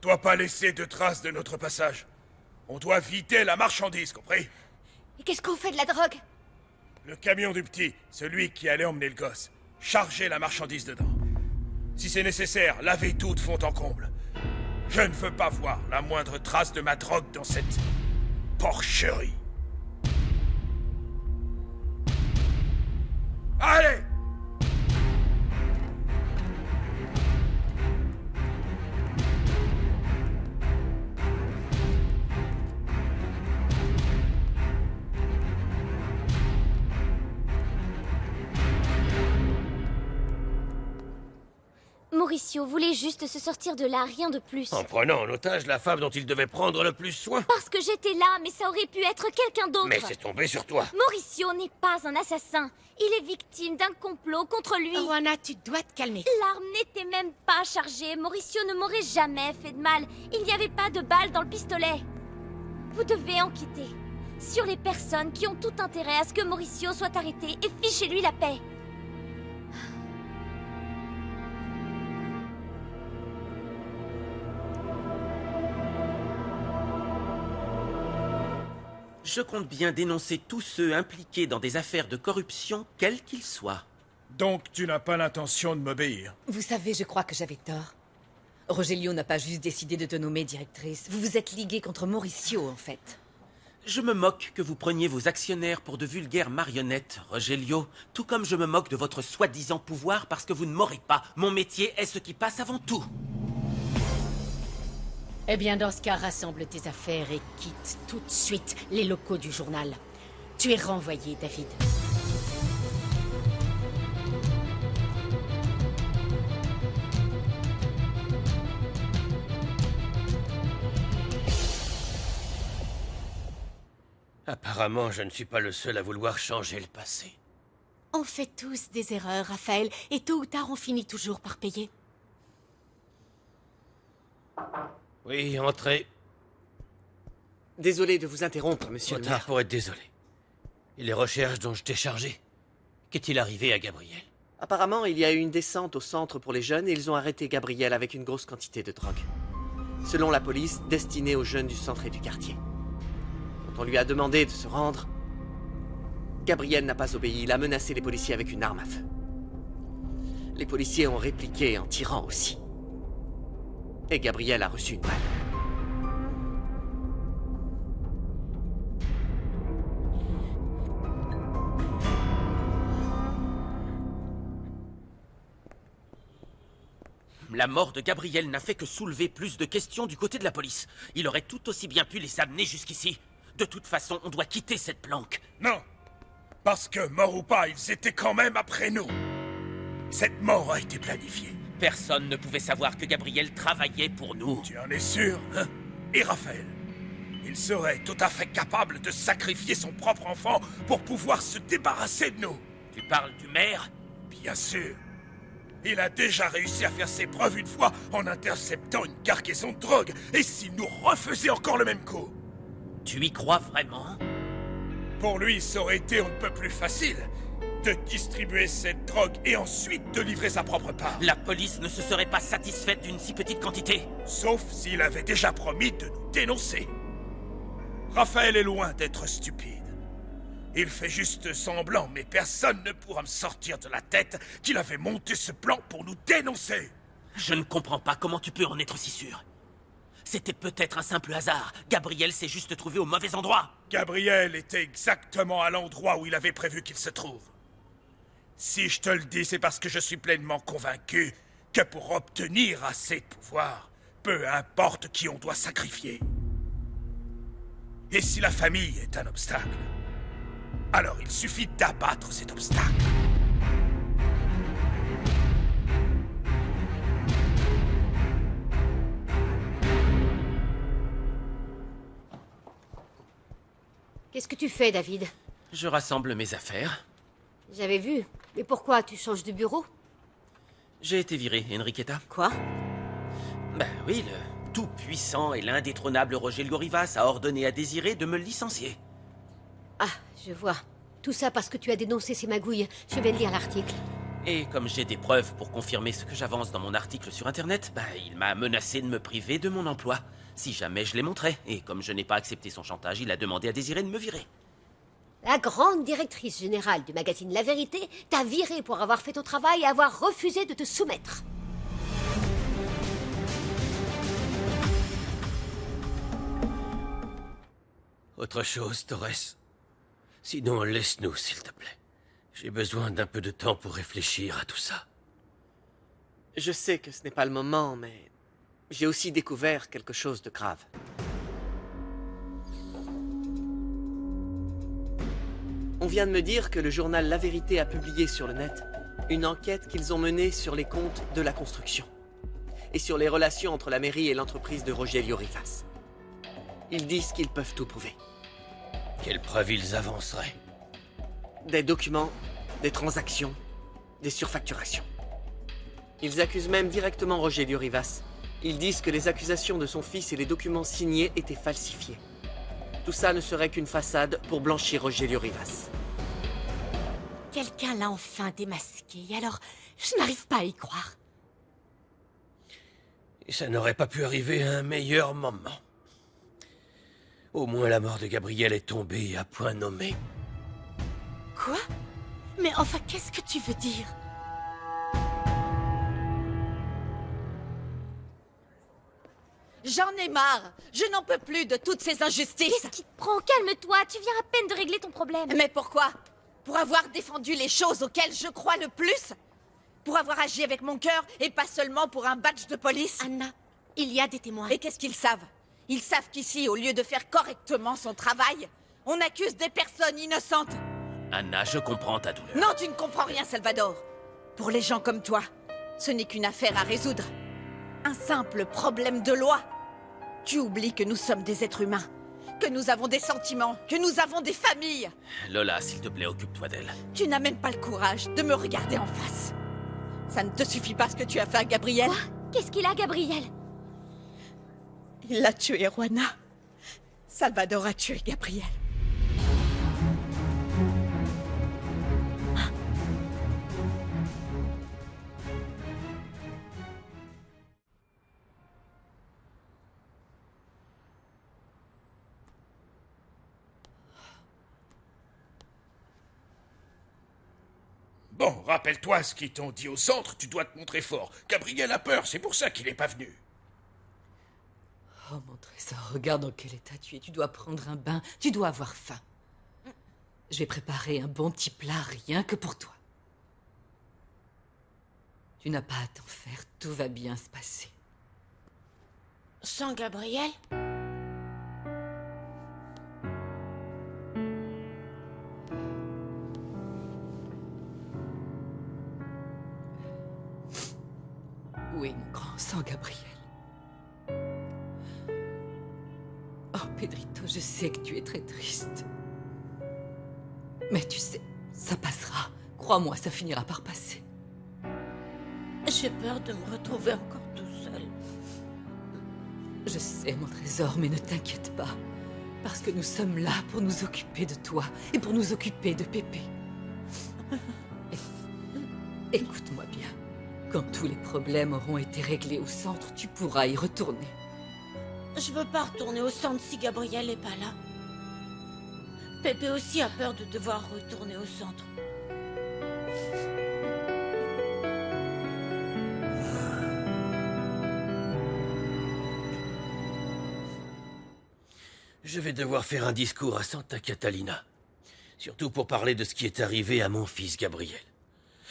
ne doit pas laisser de traces de notre passage. On doit vider la marchandise, compris? Et qu'est-ce qu'on fait de la drogue? Le camion du petit, celui qui allait emmener le gosse. Chargez la marchandise dedans. Si c'est nécessaire, lavez tout de fond en comble. Je ne veux pas voir la moindre trace de ma drogue dans cette porcherie. Allez! Mauricio voulait juste se sortir de là, rien de plus. En prenant en otage la femme dont il devait prendre le plus soin. Parce que j'étais là, mais ça aurait pu être quelqu'un d'autre. Mais c'est tombé sur toi. Mauricio n'est pas un assassin. Il est victime d'un complot contre lui. Juana, tu dois te calmer. L'arme n'était même pas chargée. Mauricio ne m'aurait jamais fait de mal. Il n'y avait pas de balles dans le pistolet. Vous devez enquêter sur les personnes qui ont tout intérêt à ce que Mauricio soit arrêté et fichez-lui la paix. Je compte bien dénoncer tous ceux impliqués dans des affaires de corruption, quels qu'ils soient. Donc tu n'as pas l'intention de m'obéir? Vous savez, je crois que j'avais tort. Rogelio n'a pas juste décidé de te nommer directrice. Vous vous êtes ligué contre Mauricio, en fait. Je me moque que vous preniez vos actionnaires pour de vulgaires marionnettes, Rogelio, tout comme je me moque de votre soi-disant pouvoir parce que vous ne m'aurez pas. Mon métier est ce qui passe avant tout. Eh bien, dans ce cas, rassemble tes affaires et quitte tout de suite les locaux du journal. Tu es renvoyé, David. Apparemment, je ne suis pas le seul à vouloir changer le passé. On fait tous des erreurs, Raphaël, et tôt ou tard, on finit toujours par payer. Oui, entrez. Désolé de vous interrompre, monsieur Trop le tard maire. pour être désolé. Et les recherches dont je t'ai chargé? Qu'est-il arrivé à Gabriel? Apparemment, il y a eu une descente au centre pour les jeunes et ils ont arrêté Gabriel avec une grosse quantité de drogue. Selon la police, destinée aux jeunes du centre et du quartier. Quand on lui a demandé de se rendre, Gabriel n'a pas obéi. Il a menacé les policiers avec une arme à feu. Les policiers ont répliqué en tirant aussi. Et Gabriel a reçu une balle. La mort de Gabriel n'a fait que soulever plus de questions du côté de la police. Il aurait tout aussi bien pu les amener jusqu'ici. De toute façon, on doit quitter cette planque. Non! Parce que, mort ou pas, ils étaient quand même après nous. Cette mort a été planifiée. Personne ne pouvait savoir que Gabriel travaillait pour nous. Tu en es sûr, hein? Et Raphaël? Il serait tout à fait capable de sacrifier son propre enfant pour pouvoir se débarrasser de nous. Tu parles du maire? Bien sûr. Il a déjà réussi à faire ses preuves une fois en interceptant une cargaison de drogue. Et s'il nous refaisait encore le même coup? Tu y crois vraiment? Pour lui, ça aurait été un peu plus facile de distribuer cette drogue et ensuite de livrer sa propre part. La police ne se serait pas satisfaite d'une si petite quantité. Sauf s'il avait déjà promis de nous dénoncer. Raphaël est loin d'être stupide. Il fait juste semblant, mais personne ne pourra me sortir de la tête qu'il avait monté ce plan pour nous dénoncer. Je ne comprends pas comment tu peux en être si sûr. C'était peut-être un simple hasard. Gabriel s'est juste trouvé au mauvais endroit. Gabriel était exactement à l'endroit où il avait prévu qu'il se trouve. Si je te le dis, c'est parce que je suis pleinement convaincu que pour obtenir assez de pouvoir, peu importe qui on doit sacrifier. Et si la famille est un obstacle, alors il suffit d'abattre cet obstacle. Qu'est-ce que tu fais, David? Je rassemble mes affaires. J'avais vu. Mais pourquoi tu changes de bureau? J'ai été viré, Enriqueta. Quoi? Ben oui, le tout-puissant et l'indétrônable Rogelio Rivas a ordonné à Désiré de me licencier. Ah, je vois. Tout ça parce que tu as dénoncé ces magouilles. Je viens de lire l'article. Et comme j'ai des preuves pour confirmer ce que j'avance dans mon article sur Internet, il m'a menacé de me priver de mon emploi, si jamais je les montrais. Et comme je n'ai pas accepté son chantage, il a demandé à Désiré de me virer. La grande directrice générale du magazine La Vérité t'a viré pour avoir fait ton travail et avoir refusé de te soumettre. Autre chose, Torres? Sinon, laisse-nous, s'il te plaît. J'ai besoin d'un peu de temps pour réfléchir à tout ça. Je sais que ce n'est pas le moment, mais j'ai aussi découvert quelque chose de grave. On vient de me dire que le journal La Vérité a publié sur le net une enquête qu'ils ont menée sur les comptes de la construction et sur les relations entre la mairie et l'entreprise de Rogelio Rivas. Ils disent qu'ils peuvent tout prouver. Quelles preuves ils avanceraient? Des documents, des transactions, des surfacturations. Ils accusent même directement Rogelio Rivas. Ils disent que les accusations de son fils et les documents signés étaient falsifiés. Tout ça ne serait qu'une façade pour blanchir Rogelio Rivas. Quelqu'un l'a enfin démasqué, alors je n'arrive pas à y croire. Et ça n'aurait pas pu arriver à un meilleur moment. Au moins la mort de Gabriel est tombée à point nommé. Quoi? Mais enfin, qu'est-ce que tu veux dire? J'en ai marre. Je n'en peux plus de toutes ces injustices. Qu'est-ce qui te prend? Calme-toi, tu viens à peine de régler ton problème. Mais pourquoi? Pour avoir défendu les choses auxquelles je crois le plus? Pour avoir agi avec mon cœur et pas seulement pour un badge de police? Anna, il y a des témoins. Et qu'est-ce qu'ils savent? Ils savent qu'ici, au lieu de faire correctement son travail, on accuse des personnes innocentes. Anna, je comprends ta douleur. Non, tu ne comprends rien, Salvador. Pour les gens comme toi, ce n'est qu'une affaire à résoudre. Un simple problème de loi. Tu oublies que nous sommes des êtres humains, que nous avons des sentiments, que nous avons des familles. Lola, s'il te plaît, occupe-toi d'elle. Tu n'as même pas le courage de me regarder en face. Ça ne te suffit pas ce que tu as fait à Gabriel? Quoi? Qu'est-ce qu'il a, Gabriel? Il a tué Juana. Salvador a tué Gabriel. Bon, rappelle-toi ce qu'ils t'ont dit au centre, tu dois te montrer fort. Gabriel a peur, c'est pour ça qu'il n'est pas venu. Oh mon trésor, regarde dans quel état tu es. Tu dois prendre un bain, tu dois avoir faim. Je vais préparer un bon petit plat rien que pour toi. Tu n'as pas à t'en faire, tout va bien se passer. Sans Gabriel? Oui, mon grand, sans Gabriel. Oh, Pedrito, je sais que tu es très triste. Mais tu sais, ça passera. Crois-moi, ça finira par passer. J'ai peur de me retrouver encore tout seul. Je sais, mon trésor, mais ne t'inquiète pas. Parce que nous sommes là pour nous occuper de toi et pour nous occuper de Pépé. Écoute-moi bien. Quand tous les problèmes auront été réglés au centre, tu pourras y retourner. Je veux pas retourner au centre si Gabriel est pas là. Pépé aussi a peur de devoir retourner au centre. Je vais devoir faire un discours à Santa Catalina. Surtout pour parler de ce qui est arrivé à mon fils Gabriel.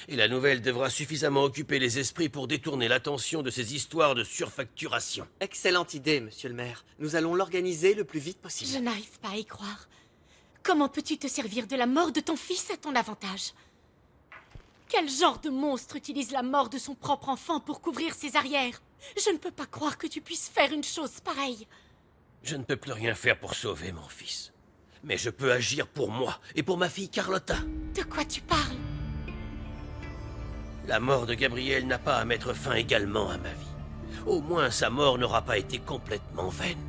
Et la nouvelle devra suffisamment occuper les esprits pour détourner l'attention de ces histoires de surfacturation. Excellente idée, monsieur le maire. Nous allons l'organiser le plus vite possible. Je n'arrive pas à y croire. Comment peux-tu te servir de la mort de ton fils à ton avantage? Quel genre de monstre utilise la mort de son propre enfant pour couvrir ses arrières? Je ne peux pas croire que tu puisses faire une chose pareille. Je ne peux plus rien faire pour sauver mon fils. Mais je peux agir pour moi et pour ma fille Carlotta. De quoi tu parles? La mort de Gabriel n'a pas à mettre fin également à ma vie. Au moins sa mort n'aura pas été complètement vaine.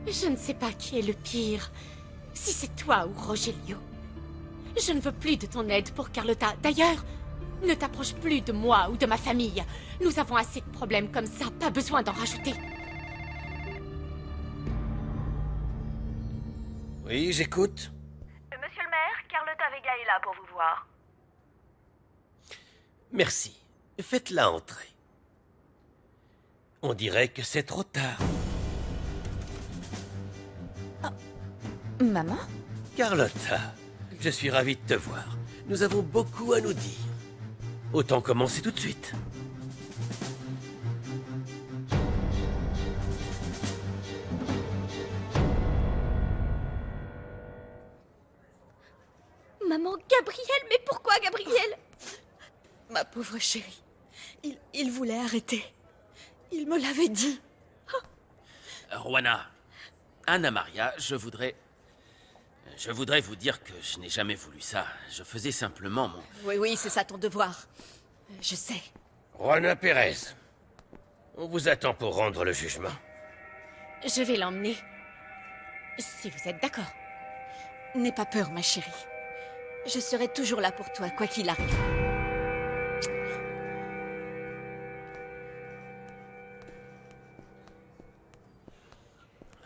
Je ne sais pas qui est le pire. Si c'est toi ou Rogelio. Je ne veux plus de ton aide pour Carlotta. D'ailleurs, Ne t'approche plus de moi ou de ma famille. Nous avons assez de problèmes comme ça, pas besoin d'en rajouter. Oui, j'écoute. Monsieur le maire, Carlotta Vega est là pour vous voir. Merci. Faites-la entrer. On dirait que c'est trop tard. Maman? Carlotta, je suis ravi de te voir. Nous avons beaucoup à nous dire. Autant commencer tout de suite. Maman, Gabriel, mais pourquoi Gabriel? Ma pauvre chérie. Il voulait arrêter. Il me l'avait dit. Juana, Anna Maria, je voudrais vous dire que je n'ai jamais voulu ça. Je faisais simplement mon... Oui, c'est ça ton devoir. Je sais. Juana Pérez, on vous attend pour rendre le jugement. Je vais l'emmener. Si vous êtes d'accord. N'aie pas peur, ma chérie. Je serai toujours là pour toi, quoi qu'il arrive.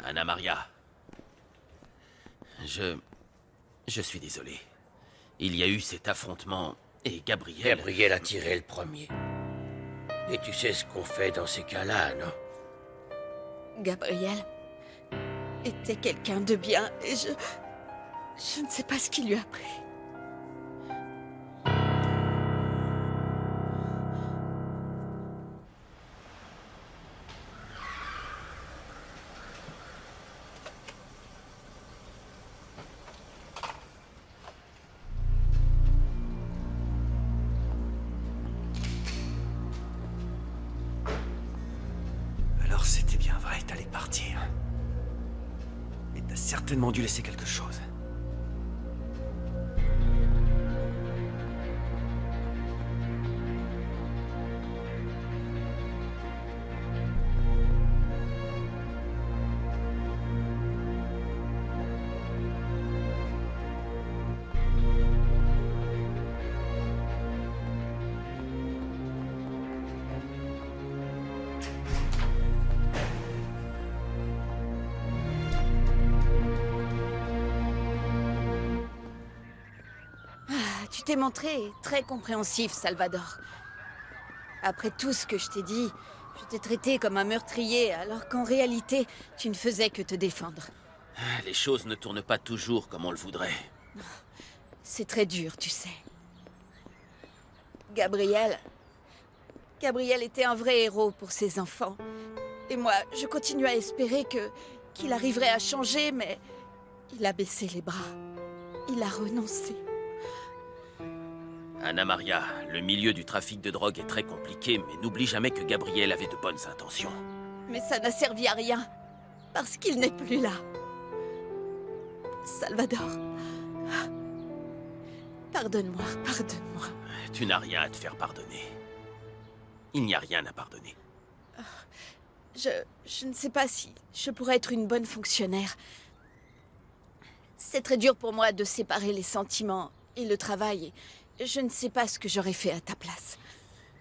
Anna Maria, je suis désolé. Il y a eu cet affrontement et Gabriel... Gabriel a tiré le premier. Et tu sais ce qu'on fait dans ces cas-là, non? Gabriel était quelqu'un de bien et je ne sais pas ce qui lui a pris. Alors c'était bien vrai, t'allais partir. Et t'as certainement dû laisser quelque chose. Tu t'es montré très compréhensif, Salvador. Après tout ce que je t'ai dit, je t'ai traité comme un meurtrier, alors qu'en réalité, tu ne faisais que te défendre. Les choses ne tournent pas toujours comme on le voudrait. C'est très dur, tu sais. Gabriel était un vrai héros pour ses enfants. Et moi, je continue à espérer qu'il arriverait à changer, mais il a baissé les bras. Il a renoncé. Anna Maria, le milieu du trafic de drogue est très compliqué, mais n'oublie jamais que Gabriel avait de bonnes intentions. Mais ça n'a servi à rien, parce qu'il n'est plus là. Salvador, pardonne-moi. Tu n'as rien à te faire pardonner. Il n'y a rien à pardonner. Je ne sais pas si je pourrais être une bonne fonctionnaire. C'est très dur pour moi de séparer les sentiments et le travail. Je ne sais pas ce que j'aurais fait à ta place.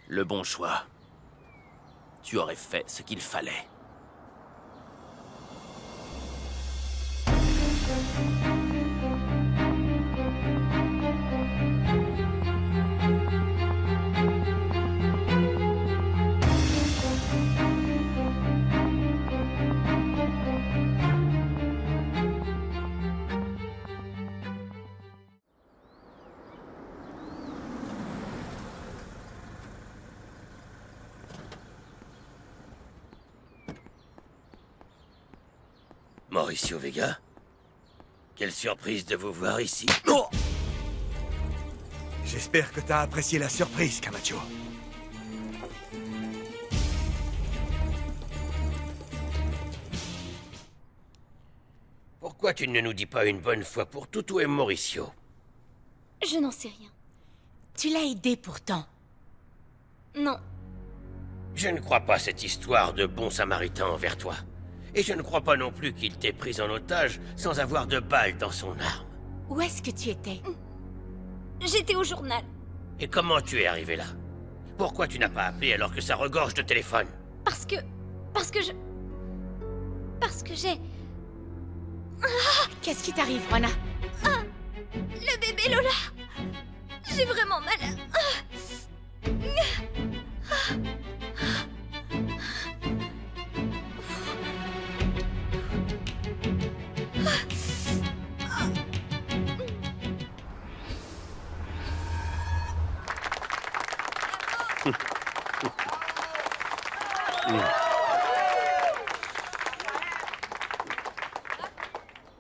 Le bon choix. Tu aurais fait ce qu'il fallait. Mauricio Vega? Quelle surprise de vous voir ici. Oh! J'espère que t'as apprécié la surprise, Camacho. Pourquoi tu ne nous dis pas une bonne fois pour toutes où est Mauricio? Je n'en sais rien. Tu l'as aidé pourtant. Non. Je ne crois pas cette histoire de bon samaritain envers toi. Et je ne crois pas non plus qu'il t'ait pris en otage sans avoir de balles dans son arme. Où est-ce que tu étais? J'étais au journal. Et comment tu es arrivé là? Pourquoi tu n'as pas appelé alors que ça regorge de téléphone? Parce que j'ai... Qu'est-ce qui t'arrive, Rona? Le bébé Lola. J'ai vraiment mal.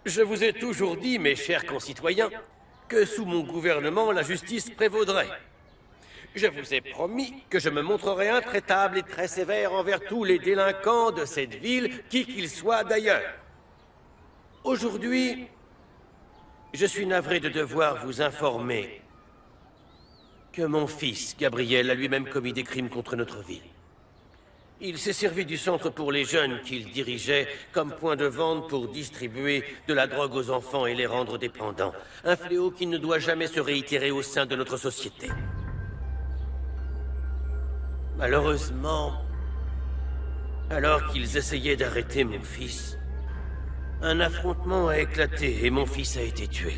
Je vous ai toujours dit, mes chers concitoyens, que sous mon gouvernement, la justice prévaudrait. Je vous ai promis que je me montrerai intraitable et très sévère envers tous les délinquants de cette ville, qui qu'ils soient d'ailleurs. Aujourd'hui, je suis navré de devoir vous informer que mon fils, Gabriel, a lui-même commis des crimes contre notre ville. Il s'est servi du centre pour les jeunes qu'il dirigeait comme point de vente pour distribuer de la drogue aux enfants et les rendre dépendants. Un fléau qui ne doit jamais se réitérer au sein de notre société. Malheureusement, alors qu'ils essayaient d'arrêter mon fils, un affrontement a éclaté et mon fils a été tué.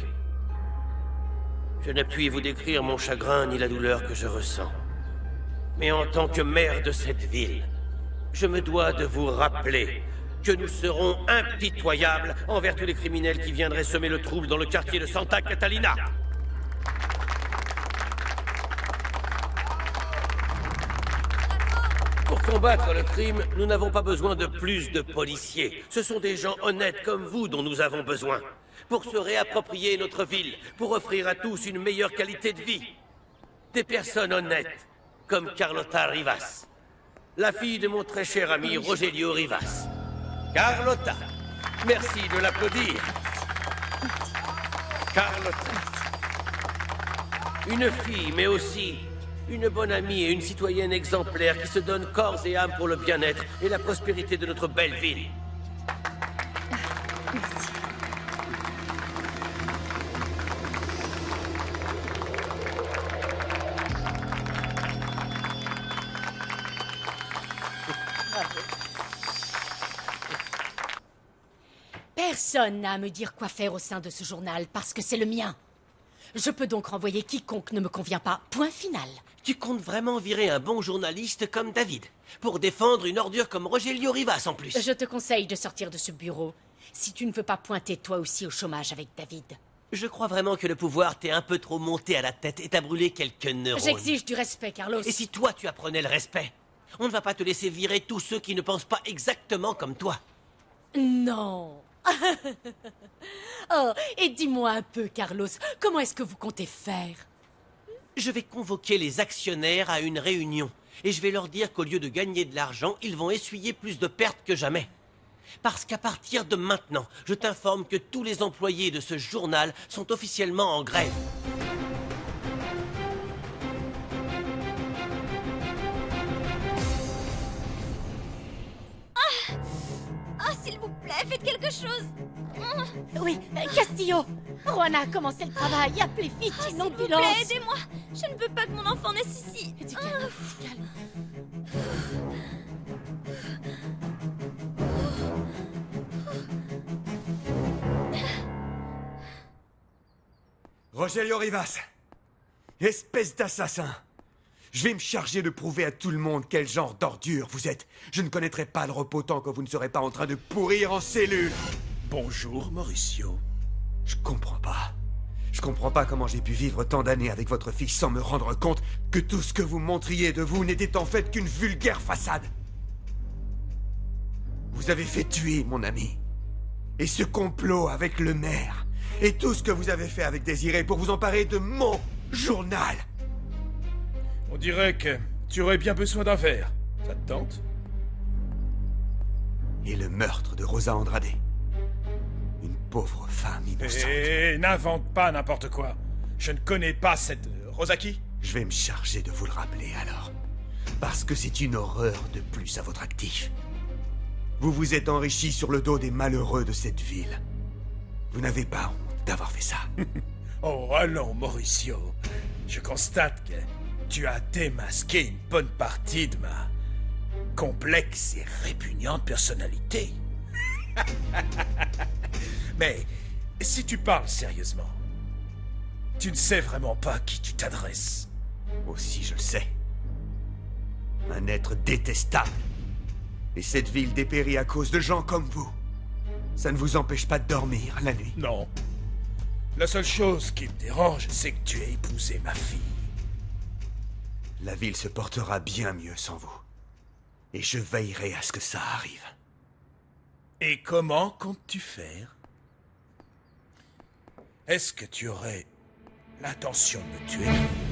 Je ne puis vous décrire mon chagrin ni la douleur que je ressens. Mais en tant que maire de cette ville, je me dois de vous rappeler que nous serons impitoyables envers tous les criminels qui viendraient semer le trouble dans le quartier de Santa Catalina. Pour combattre le crime, nous n'avons pas besoin de plus de policiers. Ce sont des gens honnêtes comme vous dont nous avons besoin. Pour se réapproprier notre ville, pour offrir à tous une meilleure qualité de vie. Des personnes honnêtes, comme Carlota Rivas. La fille de mon très cher ami Rogelio Rivas. Carlota, merci de l'applaudir. Carlota. Une fille, mais aussi une bonne amie et une citoyenne exemplaire qui se donne corps et âme pour le bien-être et la prospérité de notre belle ville. Merci. Personne n'a à me dire quoi faire au sein de ce journal, parce que c'est le mien. Je peux donc renvoyer quiconque ne me convient pas. Point final. Tu comptes vraiment virer un bon journaliste comme David, pour défendre une ordure comme Rogelio Rivas en plus? Je te conseille de sortir de ce bureau, si tu ne veux pas pointer toi aussi au chômage avec David. Je crois vraiment que le pouvoir t'est un peu trop monté à la tête et t'a brûlé quelques neurones. J'exige du respect, Carlos. Et si toi tu apprenais le respect? On ne va pas te laisser virer tous ceux qui ne pensent pas exactement comme toi. Non. Oh, et dis-moi un peu, Carlos, comment est-ce que vous comptez faire? Je vais convoquer les actionnaires à une réunion. Et je vais leur dire qu'au lieu de gagner de l'argent, ils vont essuyer plus de pertes que jamais. Parce qu'à partir de maintenant, je t'informe que tous les employés de ce journal sont officiellement en grève. Oh, s'il vous plaît, faites quelque chose. Oui, Castillo. Juana a commencé le travail. Appelez vite une ambulance. S'il vous plaît, aidez-moi. Je ne veux pas que mon enfant naisse ici. Du calme, du calme. Rogelio Rivas, espèce d'assassin. Je vais me charger de prouver à tout le monde quel genre d'ordure vous êtes. Je ne connaîtrai pas le repos tant que vous ne serez pas en train de pourrir en cellule. Bonjour, Mauricio. Je comprends pas. Je comprends pas comment j'ai pu vivre tant d'années avec votre fille sans me rendre compte que tout ce que vous montriez de vous n'était en fait qu'une vulgaire façade. Vous avez fait tuer mon ami. Et ce complot avec le maire. Et tout ce que vous avez fait avec Désiré pour vous emparer de mon journal. On dirait que tu aurais bien besoin d'un verre. Ça te tente? Et le meurtre de Rosa Andrade. Une pauvre femme innocente. Et n'invente pas n'importe quoi. Je ne connais pas cette... Rosa qui? Je vais me charger de vous le rappeler alors. Parce que c'est une horreur de plus à votre actif. Vous vous êtes enrichi sur le dos des malheureux de cette ville. Vous n'avez pas honte d'avoir fait ça. Oh, allons, Mauricio. Je constate que tu as démasqué une bonne partie de ma complexe et répugnante personnalité. Mais si tu parles sérieusement, tu ne sais vraiment pas à qui tu t'adresses. Aussi, je le sais. Un être détestable. Et cette ville dépérit à cause de gens comme vous. Ça ne vous empêche pas de dormir la nuit? Non. La seule chose qui me dérange, c'est que tu aies épousé ma fille. La ville se portera bien mieux sans vous. Et je veillerai à ce que ça arrive. Et comment comptes-tu faire? Est-ce que tu aurais l'intention de me tuer?